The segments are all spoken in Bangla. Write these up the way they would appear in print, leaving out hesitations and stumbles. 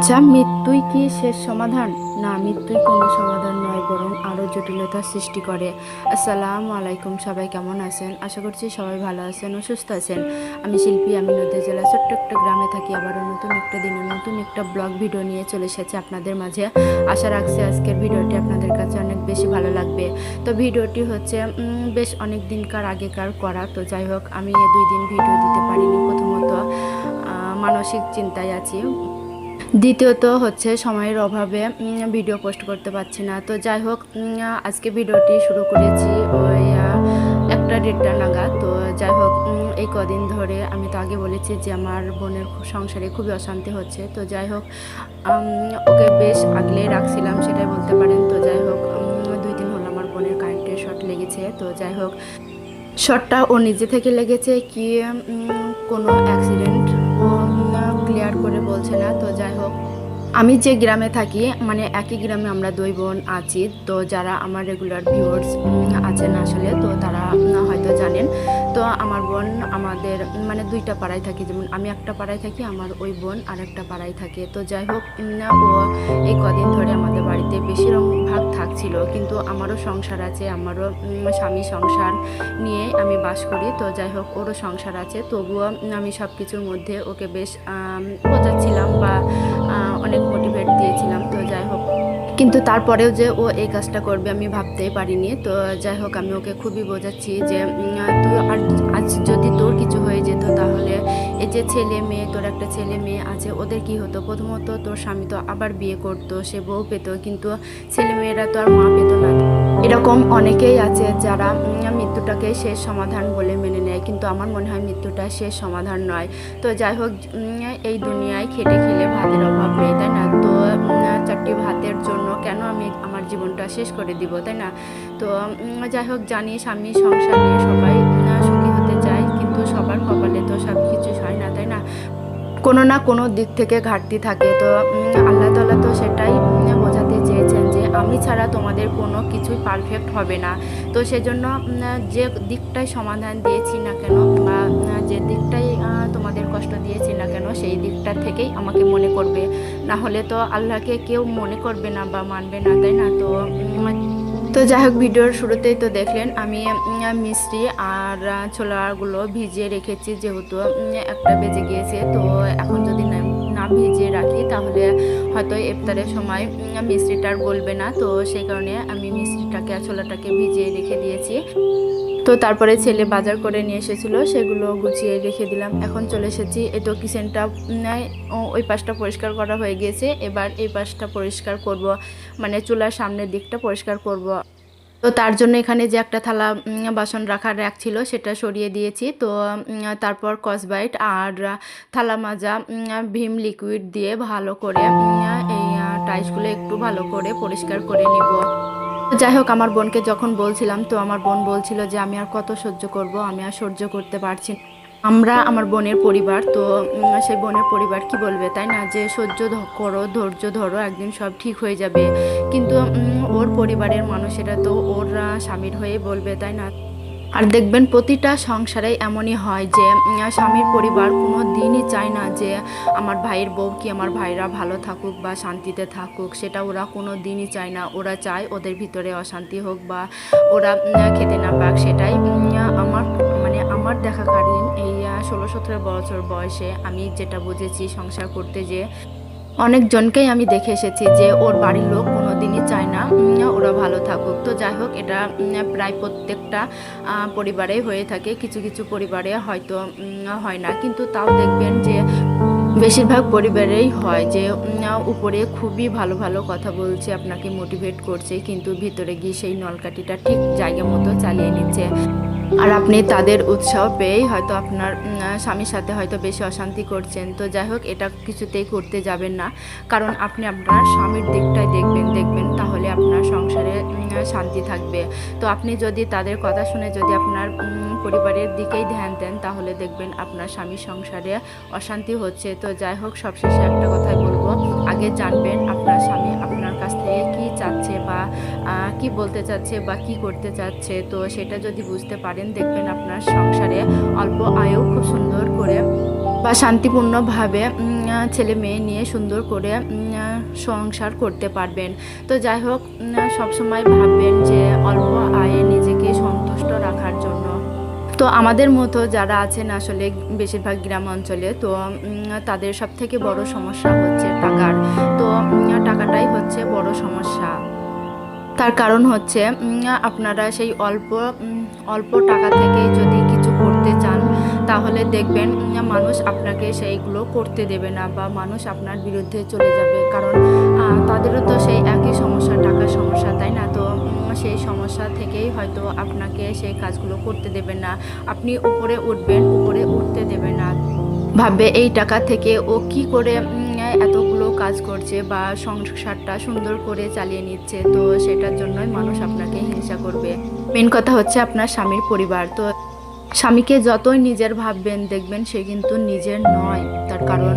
আচ্ছা, মৃত্যুই কি শেষ সমাধান? না, মৃত্যুই কোনো সমাধান নয়, বরং আরও জটিলতার সৃষ্টি করে। আসসালামু আলাইকুম, সবাই কেমন আছেন? আশা করছি সবাই ভালো আছেন ও সুস্থ আছেন। আমি শিল্পী, আমি নদীয়া জেলা ছোট্ট একটা গ্রামে থাকি। আবারও নতুন একটা দিনে নতুন একটা ব্লগ ভিডিও নিয়ে চলে এসেছি আপনাদের মাঝে। আশা রাখছি আজকের ভিডিওটি আপনাদের কাছে অনেক বেশি ভালো লাগবে। তো ভিডিওটি হচ্ছে বেশ অনেক দিনকার আগেকার করা। তো যাই হোক, আমি 2 দিন ভিডিও দিতে পারিনি। প্রথমত মানসিক চিন্তায় আছি, দ্বিতীয়ত হচ্ছে সময়ের অভাবে ভিডিও পোস্ট করতে পারছি না। তো যাই হোক, আজকে ভিডিওটি শুরু করেছি ওই 1টা-1:30 নাগাদ। তো যাই হোক, এই কদিন ধরে আমি তো আগে বলেছি যে আমার বোনের সংসারে খুবই অশান্তি হচ্ছে। তো যাই হোক, ওকে বেশ আগলে রাখছিলাম, সেটাই বলতে পারেন। তো যাই হোক, 2 দিন হলো আমার বোনের কারেন্টের শর্ট লেগেছে। তো যাই হোক, শর্টটা ও নিজে থেকে লেগেছে কি কোনো অ্যাক্সিডেন্ট, ও ক্লিয়ার করে বলছে না। তো যাই হোক, আমি যে গ্রামে থাকি, মানে একই গ্রামে আমরা 2 বোন আছি। তো যারা আমার রেগুলার ভিউয়ার্স আছেন আসলে, তো তারা হয়তো জানেন। তো আমার বোন আমাদের মানে 2টা পাড়ায় থাকি, যেমন আমি একটা পাড়ায় থাকি, আমার ওই বোন আর একটা পাড়ায় থাকে। তো যাই হোক, ও এই কদিন ধরে আমাদের বাড়িতে বেশিরভাগ থাকছিল। কিন্তু আমারও সংসার আছে, আমারও স্বামী সংসার নিয়ে আমি বাস করি। তো যাই হোক, ওরও সংসার আছে, তবুও আমি সব কিছুর মধ্যে ওকে বেশ বোঝাচ্ছিলাম বা অনেক মোটিভেট দিয়েছিলাম। তো যাই হোক, কিন্তু তারপরেও যে ও এই কাজটা করবে আমি ভাবতেই পারিনি। তো যাই হোক, আমি ওকে খুবই বোঝাচ্ছি যে তুই আজ যদি তোর কিছু হয়ে যেত, তাহলে এই যে ছেলে মেয়ে, তোর একটা ছেলে মেয়ে আছে, ওদের কি হতো? প্রথমত তোর স্বামী তো আবার বিয়ে করতো, সে বউ পেত, কিন্তু ছেলে মেয়েরা তো আর মা পেত না। এরকম অনেকেই আছে যারা মৃত্যুটাকে শেষ সমাধান বলে মেনে নেয়, কিন্তু আমার মনে হয় মৃত্যুটা শেষ সমাধান নয়। তো যাই হোক, এই দুনিয়ায় খেটে খেলে ভাতের অভাব নেই, তাই না? তো 4টি ভাতের জন্য কেন আমি আমার জীবনটা শেষ করে দিব, তাই না? তো যাই হোক, জানি স্বামী সংসার নিয়ে সবাই সুখী হতে চায়, কিন্তু সবার কপালে তো সব কিছু হয় না, তাই না? কোনো না কোনো দিক থেকে ঘাটতি থাকে। তো আল্লাহ তাআলা তো সেটাই বোঝাতে চেয়েছেন যে আমি ছাড়া তোমাদের কোনো কিছুই পারফেক্ট হবে না। তো সেজন্য যে দিকটাই সমাধান দিয়েছি না কেন, বা যে দিকটাই তোমাদের কষ্ট দিয়েছি না কেন, সেই দিকটা থেকেই আমাকে মনে করবে। না হলে তো আল্লাহকে কেউ মনে করবে না বা মানবে না, তাই না? তো যাই হোক, ভিডিওর শুরুতেই তো দেখলেন আমি মিষ্টি আর ছোলাগুলো ভিজিয়ে রেখেছি, যেহেতু 1টা বেজে গিয়েছে। তো এখন যদি না ভিজিয়ে রাখি, তাহলে হয়তো ইফতারের সময় মিষ্টিটা আর গলবে না। তো সেই কারণে আমি মিষ্টিটাকে আর ছোলাটাকে ভিজিয়ে রেখে দিয়েছি। তো তারপরে ছেলে বাজার করে নিয়ে এসেছিলো, সেগুলো গুছিয়ে রেখে দিলাম। এখন চলে এসেছি, এই তো কিচেনটা ওই পাশটা পরিষ্কার করা হয়ে গিয়েছে। এবার এই পাশটা পরিষ্কার করব, মানে চুলার সামনের দিকটা পরিষ্কার করব। তো তার জন্য এখানে যে একটা থালা বাসন রাখার র্যাক ছিল, সেটা সরিয়ে দিয়েছি। তো তারপর স্কচব্রাইট আর থালা মাজা ভিম লিকুইড দিয়ে ভালো করে এই টাইলসগুলো একটু ভালো করে পরিষ্কার করে নিব। যাই হোক, আমার বোনকে যখন বলছিলাম, তো আমার বোন বলছিল যে আমি আর কত সহ্য করব, আমি আর সহ্য করতে পারছি না। আমরা আমার বোনের পরিবার, তো সেই বোনের পরিবার কি বলবে, তাই না? যে সহ্য করো, ধৈর্য ধরো, একদিন সব ঠিক হয়ে যাবে। কিন্তু ওর পরিবারের মানুষেরা তো ওর স্বামীর হয়ে বলবে, তাই না? আর দেখবেন প্রতিটা সংসারে এমনই হয় যে স্বামীর পরিবার কোনো দিনই চায় না যে আমার ভাইয়ের বউ কি আমার ভাইরা ভালো থাকুক বা শান্তিতে থাকুক, সেটা ওরা কোনো দিনই চায় না। ওরা চায় ওদের ভিতরে অশান্তি হোক বা ওরা খেতে না পাক। সেটাই আমার দেখাকালীন এই 16-17 বছর বয়সে আমি যেটা বুঝেছি, সংসার করতে যে অনেকজনকেই আমি দেখে এসেছি যে ওর বাড়ির লোক কোনো দিনই চায় না ওরা ভালো থাকুক। তো যাই হোক, এটা প্রায় প্রত্যেকটা পরিবারেই হয়ে থাকে, কিছু কিছু পরিবারে হয়তো হয় না, কিন্তু তাও দেখবেন যে বেশিরভাগ পরিবারেই হয় যে উপরে খুবই ভালো ভালো কথা বলছে, আপনাকে মোটিভেট করছে, কিন্তু ভিতরে গিয়ে সেই নলকাঠিটা ঠিক জায়গা মতো চালিয়ে নিচ্ছে। আর আপনি তাদের উৎসাহ পেয়েই হয়তো আপনার স্বামীর সাথে হয়তো বেশি অশান্তি করছেন। তো যাই হোক, এটা কিছুতেই করতে যাবেন না, কারণ আপনি আপনার স্বামীর দিকটাই দেখবেন, তাহলে আপনার সংসারে শান্তি থাকবে। তো আপনি যদি তাদের কথা শুনে যদি আপনার পরিবারের দিকেই ধ্যান দেন, তাহলে দেখবেন আপনার স্বামীর সংসারে অশান্তি হচ্ছে, তো যাই হোক, সবশেষে একটা কথাই বলবো, আগে জানবেন আপনার স্বামী আপনার কাছ থেকে কি চাচ্ছে বা কি বলতে চাচ্ছে বা কি করতে চাচ্ছে। তো সেটা যদি বুঝতে পারেন, দেখবেন আপনার সংসারে অল্প আয়েও খুব সুন্দর করে বা শান্তিপূর্ণভাবে ছেলে মেয়ে নিয়ে সুন্দর করে সংসার করতে পারবেন। তো যাই হোক, সবসময় ভাববেন যে অল্প আয়ে নিজেকে সন্তুষ্ট রাখার জন্য। তো আমাদের মতো যারা আছেন আসলে বেশিরভাগ গ্রাম অঞ্চলে, তো তাদের সব থেকে বড় সমস্যা হচ্ছে টাকার। তো টাকাটাই হচ্ছে বড় সমস্যা। তার কারণ হচ্ছে আপনারা সেই অল্প টাকা থেকে যদি কিছু করতে চান, তাহলে দেখবেন মানুষ আপনাকে সেইগুলো করতে দেবে না বা মানুষ আপনার বিরুদ্ধে চলে যাবে। কারণ তাদেরও তো সেই একই সমস্যা, টাকার সমস্যা, তাই না? তো সেই সমস্যা থেকেই হয়তো আপনাকে সেই কাজগুলো করতে দেবে না। আপনি উপরে উঠবেন, উপরে উঠতে দেবে না। ভাববে এই টাকা থেকে ও কি করে এতগুলো কাজ করছে বা সংসারটা সুন্দর করে চালিয়ে নিচ্ছে। তো সেটার জন্যই মানুষ আপনাকে হিংসা করবে। মেন কথা হচ্ছে আপনার স্বামীর পরিবার। তো স্বামীকে যতই নিজের ভাববেন, দেখবেন সে কিন্তু নিজের নয়। তার কারণ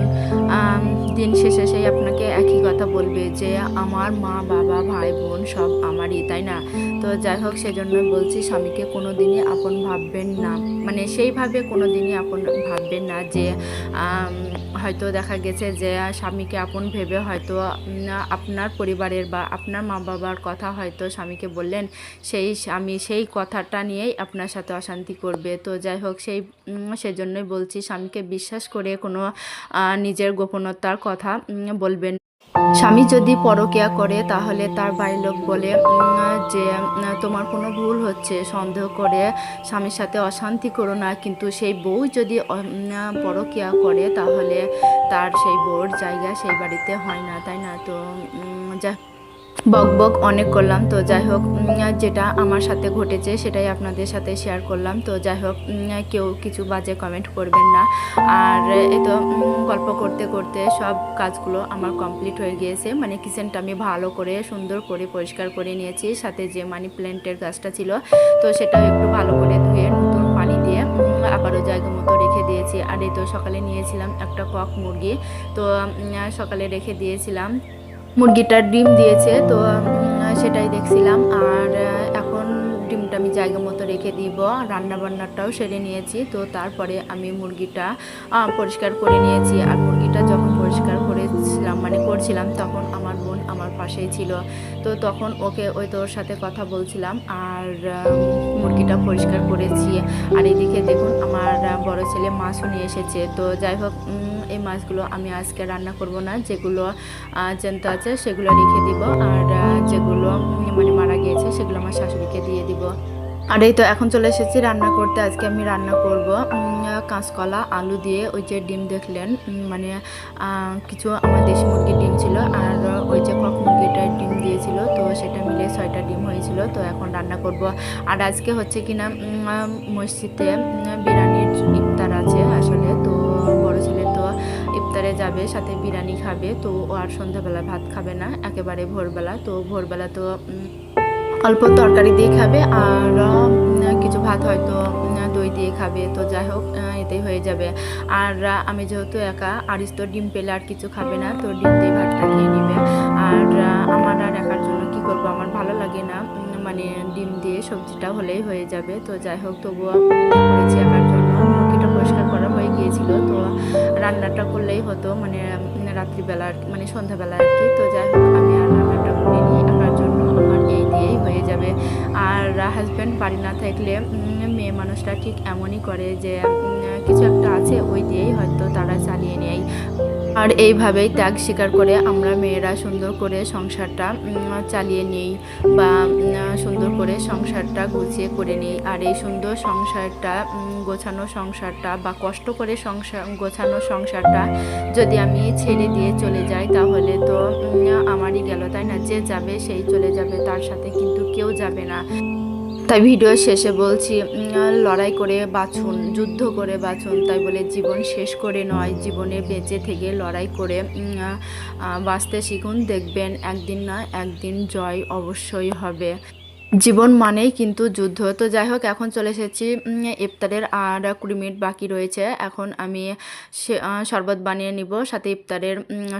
দিন শেষে সেই আপনাকে একই কথা বলবে যে আমার মা বাবা ভাই বোন সব আমারই, তাই না? তো যাই হোক, সেজন্যই বলছি, স্বামীকে কোনো দিনই আপন ভাববেন না। মানে সেইভাবে কোনো দিনই আপন ভাববেন না যে হয়তো দেখা গেছে যে স্বামীকে আপন ভেবে হয়তো আপনার পরিবারের বা আপনার মা বাবার কথা হয়তো স্বামীকে বললেন, সেই স্বামী সেই কথাটা নিয়েই আপনার সাথে অশান্তি করবে। তো যাই হোক, সেজন্যই বলছি, স্বামীকে বিশ্বাস করে কোনো নিজের গোপনতার কথা বলবেন। স্বামী যদি পরকীয়া করে, তাহলে তার বাড়ির লোক বলে যে তোমার কোনো ভুল হচ্ছে, সন্দেহ করে স্বামীর সাথে অশান্তি করো না। কিন্তু সেই বউ যদি পরকীয়া করে, তাহলে তার সেই বউর জায়গা সেই বাড়িতে হয় না, তাই না? তো যা বক বক অনেক করলাম। তো যাই হোক, যেটা আমার সাথে ঘটেছে সেটাই আপনাদের সাথে শেয়ার করলাম। তো যাই হোক, কেউ কিছু বাজে কমেন্ট করবেন না। আর এই তো গল্প করতে করতে সব কাজগুলো আমার কমপ্লিট হয়ে গিয়েছে। মানে কিচেনটা আমি ভালো করে সুন্দর করে পরিষ্কার করে নিয়েছি। সাথে যে মানি প্ল্যান্টের গাছটা ছিল, তো সেটাও একটু ভালো করে ধুয়ে নতুন পানি দিয়ে আবারও জায়গা মতো রেখে দিয়েছি। আর এই তো সকালে নিয়েছিলাম একটা কক মুরগি, তো সকালে রেখে দিয়েছিলাম। মুরগিটার ডিম দিয়েছে, তো সেটাই দেখছিলাম। আর এখন ডিমটা আমি জায়গা মতো রেখে দিব। রান্না বান্নাটাও সেরে নিয়েছি। তো তারপরে আমি মুরগিটা পরিষ্কার করে নিয়েছি। আর মুরগিটা যখন পরিষ্কার করছিলাম, তখন আমার বোন আমার পাশেই ছিল। তো তখন ওই তোর সাথে কথা বলছিলাম আর মুরগিটা পরিষ্কার করেছি। আর এদিকে দেখুন, আমার বড় ছেলে মাছও নিয়ে এসেছে। তো যাই হোক, এই মাছগুলো আমি আজকে রান্না করব না। যেগুলো জ্যান্ত আছে সেগুলো রেখে দিব, আর যেগুলো মানে মারা গিয়েছে সেগুলো আমার শাশুড়িকে দিয়ে দিব। আর এই তো এখন চলে এসেছি রান্না করতে। আজকে আমি রান্না করব কাঁচকলা আলু দিয়ে। ওই যে ডিম দেখলেন, মানে কিছু আমার দেশি মুরগির ডিম ছিল, আর ওই যে কক মুরগিটার ডিম দিয়েছিল, তো সেটা মিলে 6টা ডিম হয়েছিল। তো এখন রান্না করব। আর আজকে হচ্ছে কিনা মসজিদে বিরিয়ানির ইফতার আছে আসলে। তো বড় ছেলে তো ইফতারে যাবে, সাথে বিরিয়ানি খাবে। তো ও আর সন্ধ্যাবেলা ভাত খাবে না, একেবারে ভোরবেলা। তো ভোরবেলা তো অল্প তরকারি দিয়ে খাবে, আর কিছু ভাত হয়তো দই দিয়ে খাবে। তো যাই হোক, এতেই হয়ে যাবে। আর আমি যেহেতু একা, আরিস তো ডিম পেলে আর কিছু খাবে না, তো ডিম দিয়ে ভাতটা খেয়ে নেবে। আর আমার আর একার জন্য কি করব, আমার ভালো লাগে না, মানে ডিম দিয়ে সবজিটা হলেই হয়ে যাবে। তো যাই হোক, তবুও করেছি একার জন্য। মুরগিটা পরিষ্কার করা হয়ে গিয়েছিল, তো রান্নাটা করলেই হতো, মানে রাত্রিবেলা মানে সন্ধ্যাবেলা আর কি। তো যাই হোক, আমি আর রান্নাটা করে নিই একার জন্য, আমার এই দিয়েই হয়ে যাবে। আর হাজব্যান্ড বাড়ি না থাকলে মেয়ে মানুষরা ঠিক এমনই করে যে কিছু একটা আছে, ওই দিয়েই হয়তো তারা চালিয়ে নেয়। আর এইভাবেই ত্যাগ স্বীকার করে আমরা মেয়েরা সুন্দর করে সংসারটা চালিয়ে নিই বা সুন্দর করে সংসারটা গুছিয়ে করে নিই। আর এই সুন্দর সংসারটা, গোছানো সংসারটা বা কষ্ট করে গোছানো সংসারটা যদি আমি ছেড়ে দিয়ে চলে যাই, তাহলে তো আমারই গেল, তাই না? যে যাবে সেই চলে যাবে, তার সাথে কিন্তু কেউ যাবে না। তাই ভিডিও শেষে বলছি, লড়াই করে বাঁচুন, যুদ্ধ করে বাঁচুন। তাই বলে জীবন শেষ করে নয়, জীবনে বেঁচে থেকে লড়াই করে বাঁচতে শিখুন। দেখবেন একদিন না একদিন জয় অবশ্যই হবে। জীবন মানেই কিন্তু যুদ্ধ। তো যাই হোক, এখন চলে এসেছি ইফতারের আর 20 মিনিট বাকি রয়েছে। এখন আমি শরবত বানিয়ে নিব, সাথে ইফতারের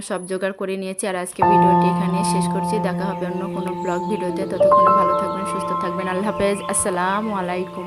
সব জোগাড় করে নিয়েছি। আর আজকে ভিডিওটি এখানে শেষ করছি। দেখা হবে অন্য কোনো ব্লগ ভিডিওতে। ততক্ষণে ভালো থাকবেন, সুস্থ থাকবেন। আল্লাহ হাফেজ, আসসালামু আলাইকুম।